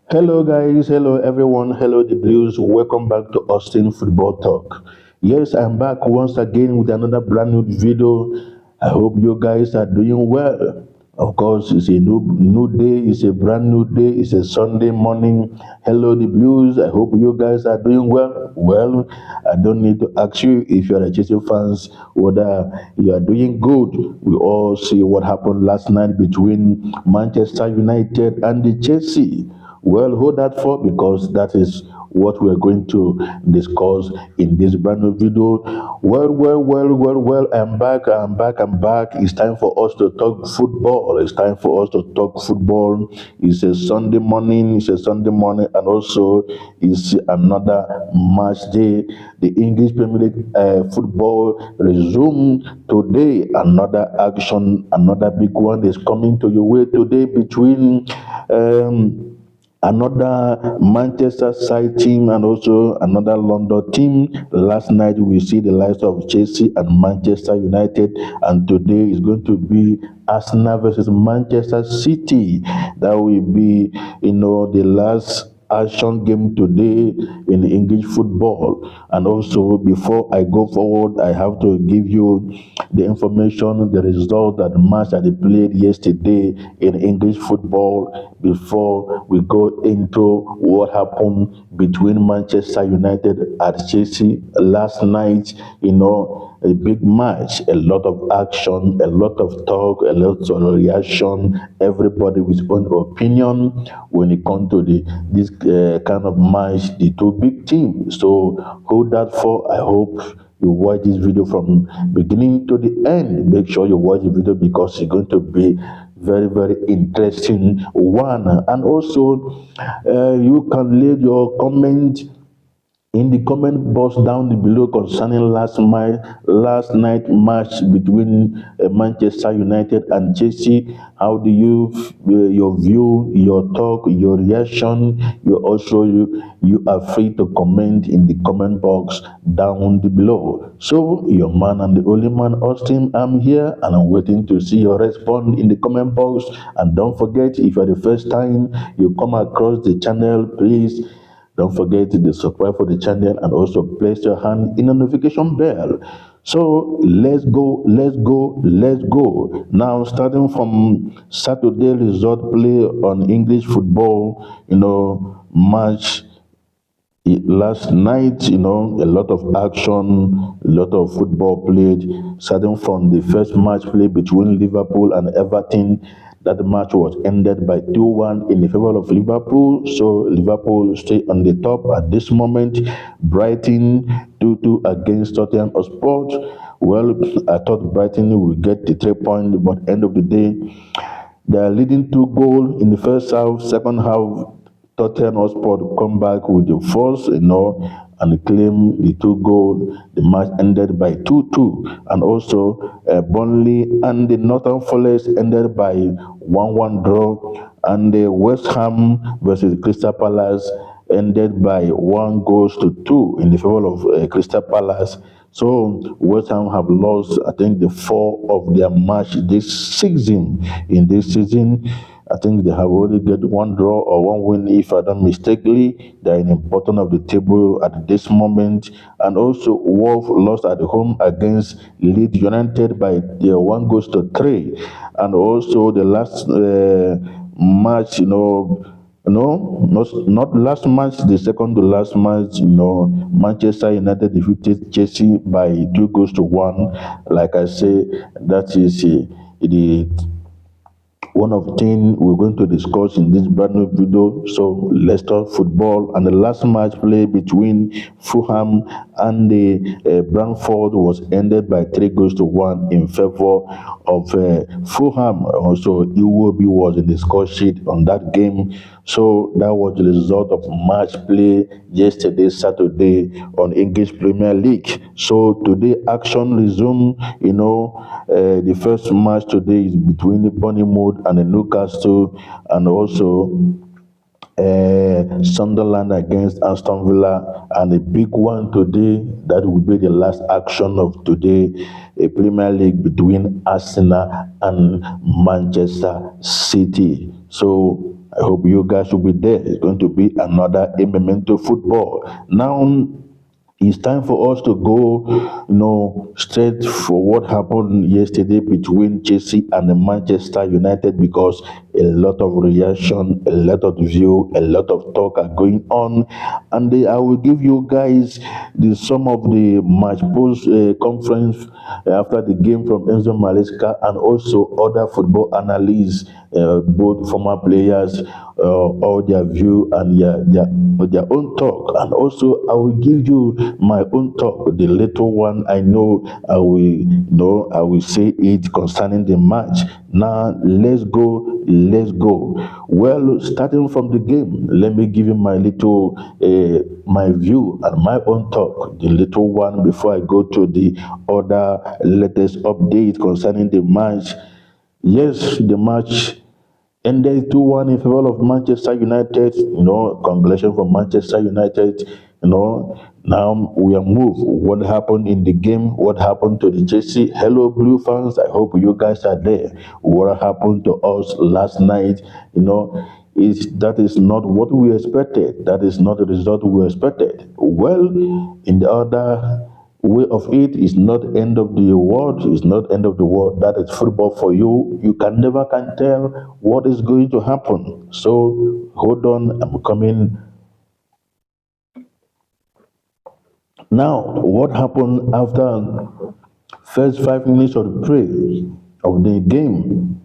Hello, guys. Hello, everyone. Hello, the Blues. Welcome back to Austin Football Talk. Yes, I'm back once again with another brand new video. I hope you guys are doing well. Of course, it's a new day. It's a brand new day. It's a Sunday morning. Hello, the Blues. I hope you guys are doing well. Well, I don't need to ask you if you are a Chelsea fans whether you are doing good. We all see what happened last night between Manchester United and the Chelsea. Well, hold that for because that is what we're going to discuss in this brand new video. Well, I'm back. It's time for us to talk football. It's time for us to talk football. It's a Sunday morning, and also it's another match day. The English Premier League football resumed today. Another action, another big one is coming to your way today between. Another Manchester side team and also another London team. Last night we see the likes of Chelsea and Manchester United, and today is going to be Arsenal versus Manchester City. That will be, the last action game today in English football. And also, before I go forward, I have to give you the information, the result that the match that they played yesterday in English football before we go into what happened between Manchester United and Chelsea last night. A big match, a lot of action, a lot of talk, a lot of reaction. Everybody with own opinion when it comes to this kind of match, the two big teams. So hold that for. I hope you watch this video from beginning to the end. Make sure you watch the video because it's going to be very interesting one. And also, you can leave your comment in the comment box down below concerning last night match between Manchester United and Chelsea. How do your view, your talk, your reaction? You are free to comment in the comment box down below. So your man and the only man, Austin, I'm here and I'm waiting to see your response in the comment box. And don't forget, if you're the first time you come across the channel, please don't forget to subscribe for the channel and also place your hand in the notification bell. So let's go. Now, starting from Saturday result play on English football, match last night, a lot of action, a lot of football played, starting from the first match play between Liverpool and Everton. That match was ended by 2-1 in the favor of Liverpool. So Liverpool stay on the top at this moment. Brighton 2-2 against Tottenham Hotspur. Well, I thought Brighton would get the 3 points, but end of the day, they are leading 2 goals in the first half. Second half, Tottenham Hotspur come back with the first, and claim the 2 goal. The match ended by 2-2, and also Burnley and the Northern Forest ended by 1-1 draw, and the West Ham versus Crystal Palace ended by 1 goal to 2 in the favor of Crystal Palace. So West Ham have lost, I think, the 4 of their match this season. In this season, I think they have only get 1 draw or 1 win, if I don't mistakenly. They are in the bottom of the table at this moment. And also, Wolves lost at home against Leeds United by 1 goal to 3. And also, the last match, no, not last match, the second to last match, Manchester United defeated Chelsea by 2 goals to 1. Like I say, that is the one of the things we're going to discuss in this brand new video. So let's talk football. And the last match play between Fulham and the Brentford was ended by 3 goals to 1 in favor of Fulham. Also, Iwobi was in the score sheet on that game. So that was the result of match play yesterday, Saturday, on English Premier League. So today action resumed. The first match today is between the Bournemouth and the Newcastle, and also Sunderland against Aston Villa, and a big one today that will be the last action of today, a Premier League between Arsenal and Manchester City. So I hope you guys will be there. It's going to be another a memento football. Now, it's time for us to go, straight for what happened yesterday between Chelsea and the Manchester United, because a lot of reaction, a lot of view, a lot of talk are going on, and I will give you guys some of the match post conference after the game from Enzo Maresca and also other football analysts, both former players, all their view and their own talk. And also I will give you my own talk, the little one I know. I will say it concerning the match. Now let's go. Well, starting from the game, let me give you my little my view and my own talk, the little one, before I go to the other latest update concerning the match. Yes, the match ended 2-1 in favor of Manchester United. Congratulations for Manchester United. Now we are moved. What happened in the game? What happened to the Chelsea? Hello, Blue fans. I hope you guys are there. What happened to us last night? That is not what we expected. That is not the result we expected. Well, in the other way of it, is not end of the world. It's not end of the world. That is football for you. You can never can tell what is going to happen. So hold on, I'm coming. Now, what happened after first 5 minutes of the play of the game?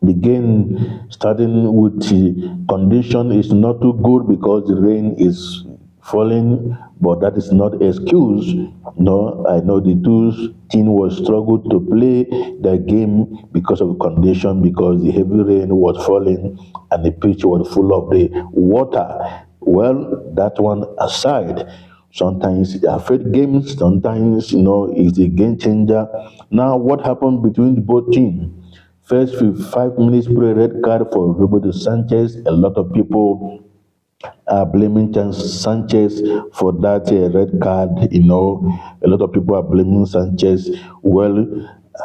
The game, starting with the condition, is not too good because the rain is falling, but that is not excuse. No, I know the two team was struggled to play the game because of condition, because the heavy rain was falling and the pitch was full of the water. Well, that one aside, sometimes they affect games, sometimes it's a game changer. Now, what happened between both teams? First 5 minutes play, red card for Roberto Sanchez. A lot of people are blaming Sanchez for that red card. A lot of people are blaming Sanchez. Well,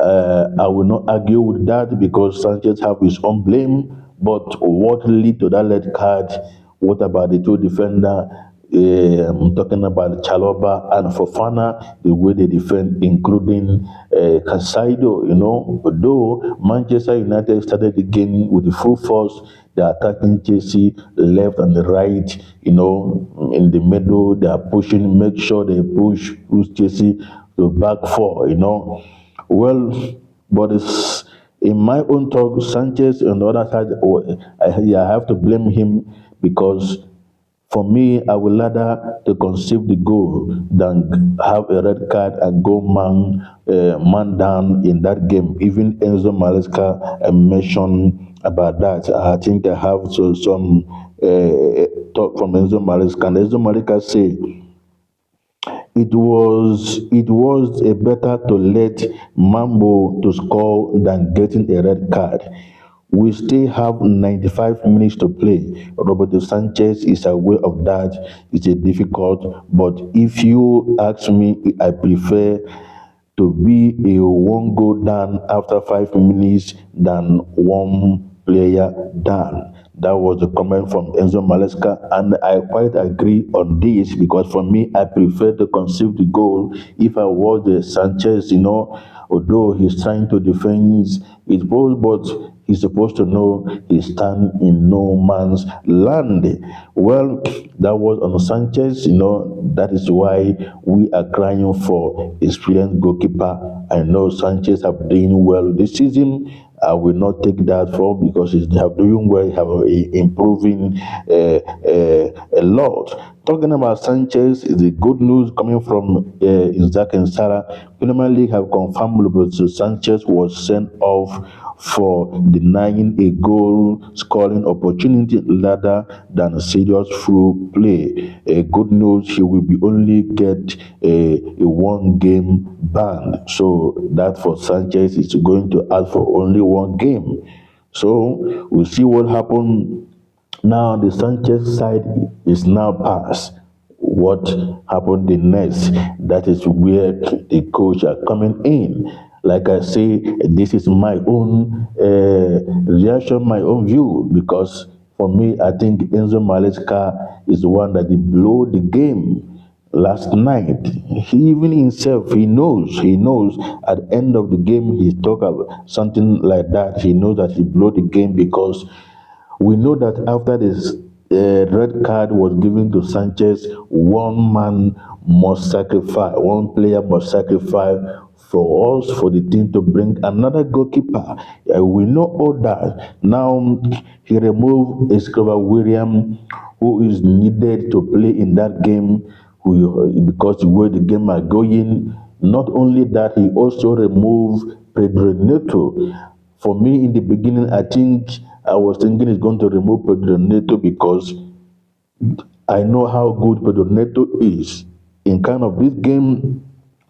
I will not argue with that because Sanchez have his own blame. But what lead to that red card? What about the two defender? I'm talking about Chaloba and Fofana, the way they defend, including Casado. Though Manchester United started the game with the full force, they're attacking Chelsea left and the right, in the middle, they are pushing, make sure they push Chelsea to back four, Well, but it's, in my own talk, Sanchez on the other side, I have to blame him because for me, I would rather to conceive the goal than have a red card and go man down in that game. Even Enzo Maresca mentioned about that. I think I have some talk from Enzo Maresca. And Enzo Maresca say it was a better to let Mambo to score than getting a red card. We still have 95 minutes to play. Roberto Sanchez is aware of that. It's a difficult, but if you ask me, I prefer to be a one goal down after 5 minutes than one player down. That was the comment from Enzo Maresca, and I quite agree on this because for me, I prefer to concede the goal. If I was the Sanchez, although he's trying to defend his goal, but he's supposed to know he stand in no man's land. Well, that was on Sanchez, that is why we are crying for experienced goalkeeper. I know Sanchez have doing well this season. I will not take that for because he's have doing well, have improving a lot. Talking about Sanchez, is the good news coming from Isaac and Sarah. Premier League have confirmed Roberto Sanchez was sent off for denying a goal scoring opportunity rather than serious full play. Good news, he will be only get a one game ban. So that for Sanchez is going to ask for only one game. So we'll see what happens. Now the Sanchez side is now past. What happened the next? That is where the coach are coming in. Like I say, this is my own reaction, my own view, because For me, I think Enzo Maresca is the one that he blew the game last night. He even himself, he knows at the end of the game, he talk about something like that. He knows that he blew the game because we know that after this red card was given to Sanchez, one man must sacrifice, one player must sacrifice for us, for the team to bring another goalkeeper. We know all that. Now he removed Escobar William, who is needed to play in that game because the way the game are going. Not only that, he also removed Pedro Neto. For me, in the beginning, I was thinking he's going to remove Pedro Neto because I know how good Pedro Neto is in kind of this game,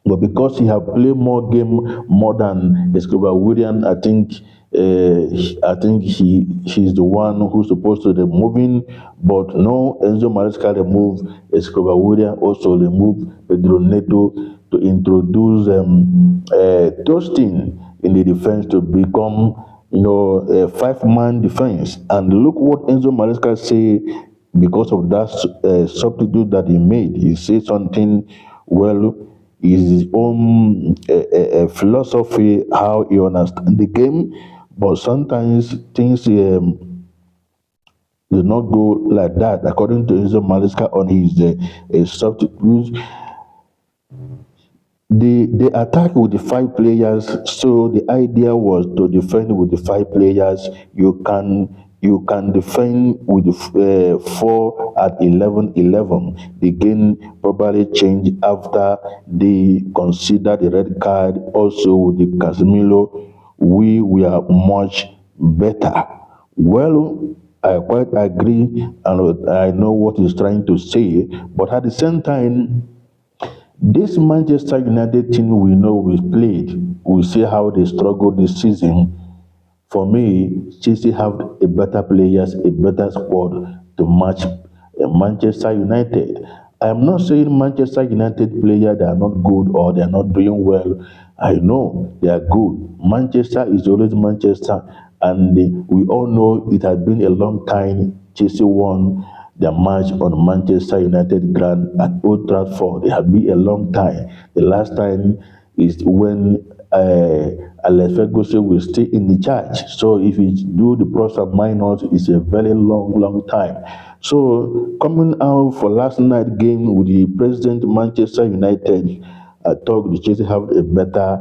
but because he have played more game more than Escobar William, he's the one who's supposed to remove him. But no, Enzo Maresca removed Escobar William, also removed Pedro Neto to introduce Dustin in the defense to become a five-man defense. And look what Enzo Maresca say because of that substitute that he made. He said something, well, his own philosophy, how he understands the game, but sometimes things do not go like that. According to Enzo Maresca on his substitute, they attack with the five players, so the idea was to defend with the five players. You can defend with the 4 at 11-11. The game probably changed after they considered the red card. Also with the Casemiro, we were much better. Well, I quite agree, and I know what he's trying to say, but at the same time, this Manchester United team we know we played, we see how they struggled this season. For me, Chelsea have a better players, a better squad to match Manchester United. I am not saying Manchester United players they are not good or they are not doing well. I know they are good. Manchester is always Manchester, and we all know it has been a long time Chelsea won their match on Manchester United ground at Old Trafford. It has been a long time. The last time is when Alex Ferguson will stay in the charge. So if you do the plus and minus, it's a very long time. So coming out for last night game with the president Manchester United, I thought the Chelsea have a better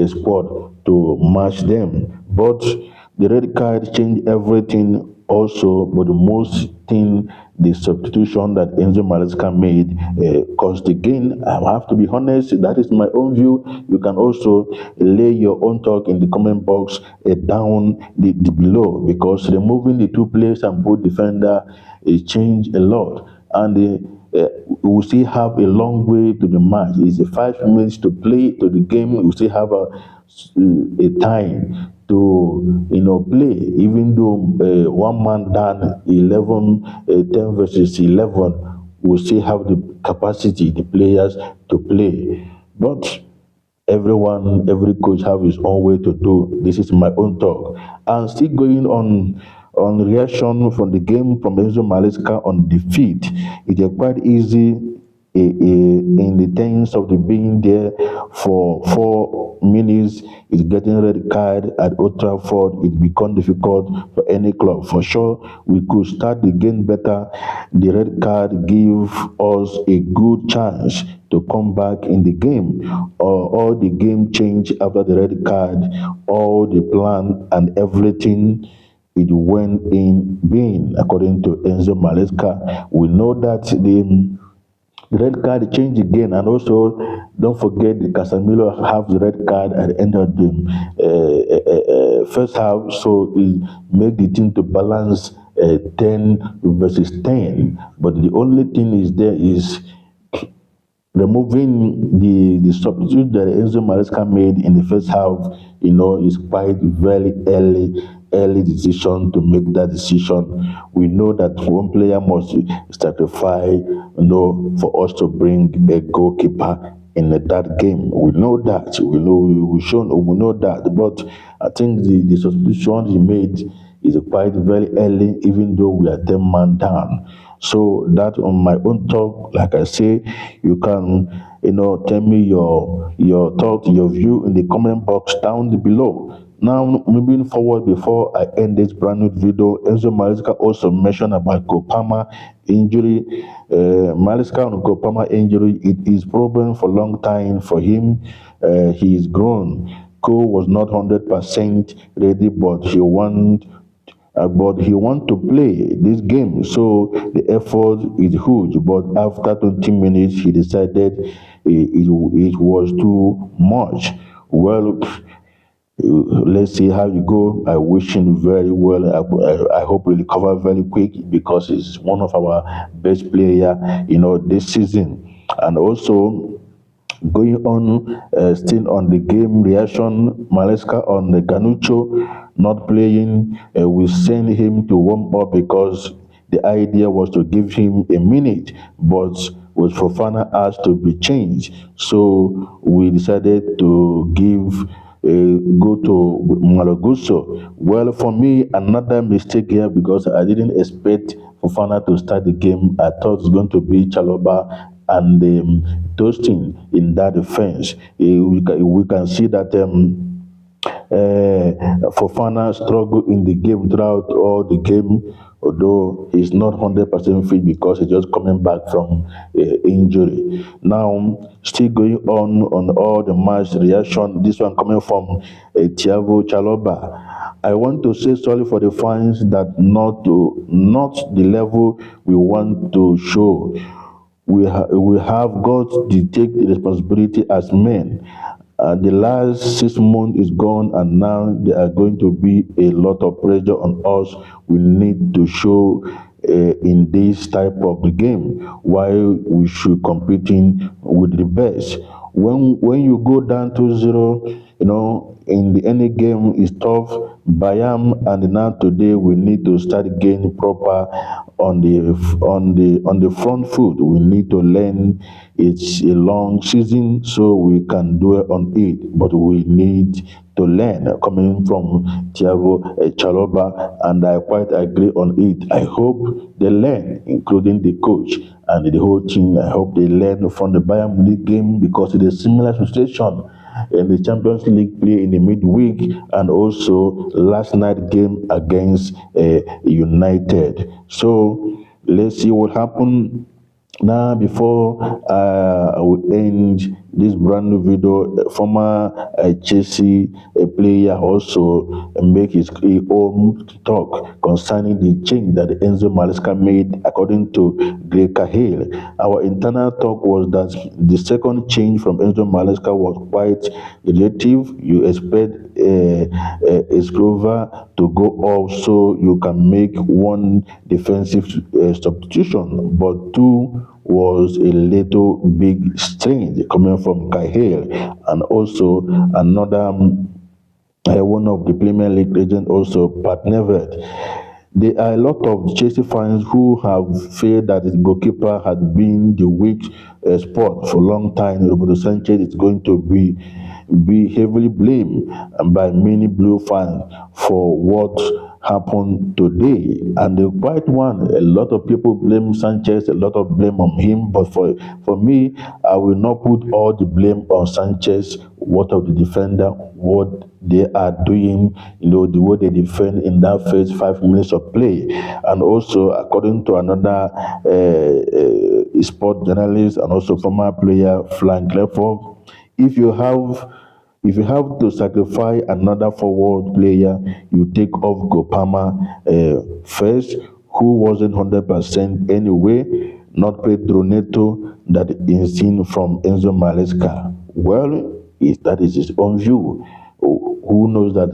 squad to match them. But the red card changed everything also, but the most thing, the substitution that Enzo Maresca made caused the gain. I have to be honest, that is my own view. You can also lay your own talk in the comment box down the below, because removing the two players and both defender it changed a lot. And we still have a long way to the match. It's a 5 minutes to play to the game. We still have a time to play, even though one man down 11 10 versus 11 will still have the capacity, the players to play. But every coach have his own way to do. This is my own talk. And still going on reaction from the game from Enzo Maresca on defeat. It is quite easy in the terms of the being there for 4 minutes. It's getting red card at Old Trafford. It become difficult for any club. For sure, we could start the game better. The red card give us a good chance to come back in the game. All the game change after the red card, all the plan and everything it went in vain, according to Enzo Maresca. We know that the red card changed again, and also don't forget the Casemiro have the red card at the end of the first half, so it made the team to balance 10 versus 10. But the only thing is there is removing the substitute that Enzo Maresca made in the first half, is quite very early decision to make that decision. We know that one player must sacrifice, for us to bring a goalkeeper in that game. We know that. We know that. But I think the substitution he made It's quite very early, even though we are 10 man down. So that on my own talk, like I say, you can tell me your thought, your view in the comment box down below. Now, moving forward, before I end this brand new video, Enzo Maresca also mentioned about Kopama injury. Maresca on Kopama injury, it is problem for long time for him. He is grown. Cole was not 100% ready, but he want to play this game, so the effort is huge. But after 20 minutes, he decided it was too much. Well, let's see how you go. I wish him very well. I hope he recover very quick because he's one of our best player, this season. And also, going on, still on the game reaction, Maresca on the Ganucho not playing. We send him to warm up because the idea was to give him a minute, but with Fofana asked to be changed. So we decided to go to Malaguso. Well, for me, another mistake here because I didn't expect Fofana to start the game. I thought it's going to be Chaloba and Toasting in that defense. We can see that Fofana struggled in the game throughout all the game, although he's not 100% fit because he's just coming back from injury. Now, still going on all the match reaction, this one coming from Thiago Chaloba. I want to say sorry for the fans that not the level we want to show. We have got to take the responsibility as men. The last 6 months is gone, and now there are going to be a lot of pressure on us. We need to show in this type of the game while we should competing with the best. When you go down 2-0, in the any game is tough. Bayam and now today we need to start getting proper on the front foot. We need to learn. It's a long season, so we can do it on it, but we need to learn coming from Thiago Chaloba, and I quite agree on it. I hope they learn, including the coach and the whole team. I hope they learn from the Bayern Munich game because it is a similar situation in the Champions League play in the midweek and also last night game against United. So let's see what happened. Now, before I will end this brand new video, former Chelsea player also make his own talk concerning the change that Enzo Maresca made, according to Greg Cahill. Our internal talk was that the second change from Enzo Maresca was quite relative. You expect Escrover to go off so you can make one defensive substitution, but two was a little big strange coming from Cahill. And also another one of the Premier League legends, also Pat Nevert. There are a lot of Chelsea fans who have feared that the goalkeeper had been the weak spot for a long time. Roberto Sanchez is going to be heavily blamed by many blue fans for what happened today. And the quite one, a lot of people blame Sanchez, a lot of blame on him, but for me, I will not put all the blame on Sanchez. What of the defender, what they are doing, the way they defend in that first 5 minutes of play. And also, according to another sport journalist and also former player, Frank Lefford, if you have to sacrifice another forward player, you take off Gopama first, who wasn't 100% anyway, not Pedro Neto, that is seen from Enzo Maresca. Well, that is his own view. Who knows that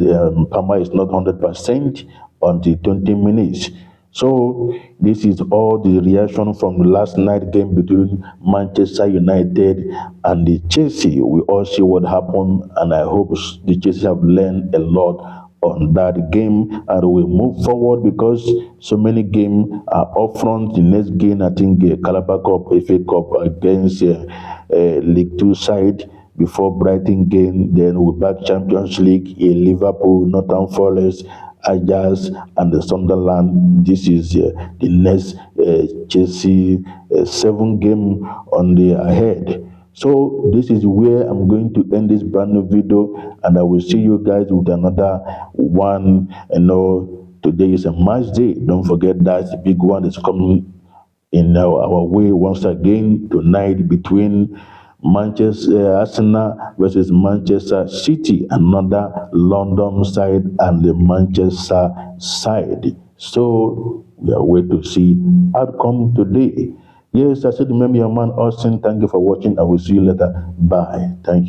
Palma is not 100% until 20 minutes. So this is all the reaction from the last night game between Manchester United and the Chelsea. We all see what happened, and I hope the Chelsea have learned a lot on that game and we move forward because so many games are up front. The next game, I think, Carabao Cup, FA Cup against League Two side before Brighton game. Then we're back Champions League in Liverpool, Northern Forest Ajax and the Sunderland. This is the next Chelsea 7 game on the ahead. So this is where I'm going to end this brand new video, and I will see you guys with another one. Today is a match day. Don't forget that big one is coming in our way once again tonight between Manchester Arsenal versus Manchester City, another London side and the Manchester side. So we are waiting to see outcome today. Yes, I said remember your man Austin. Thank you for watching. I will see you later. Bye. Thank you.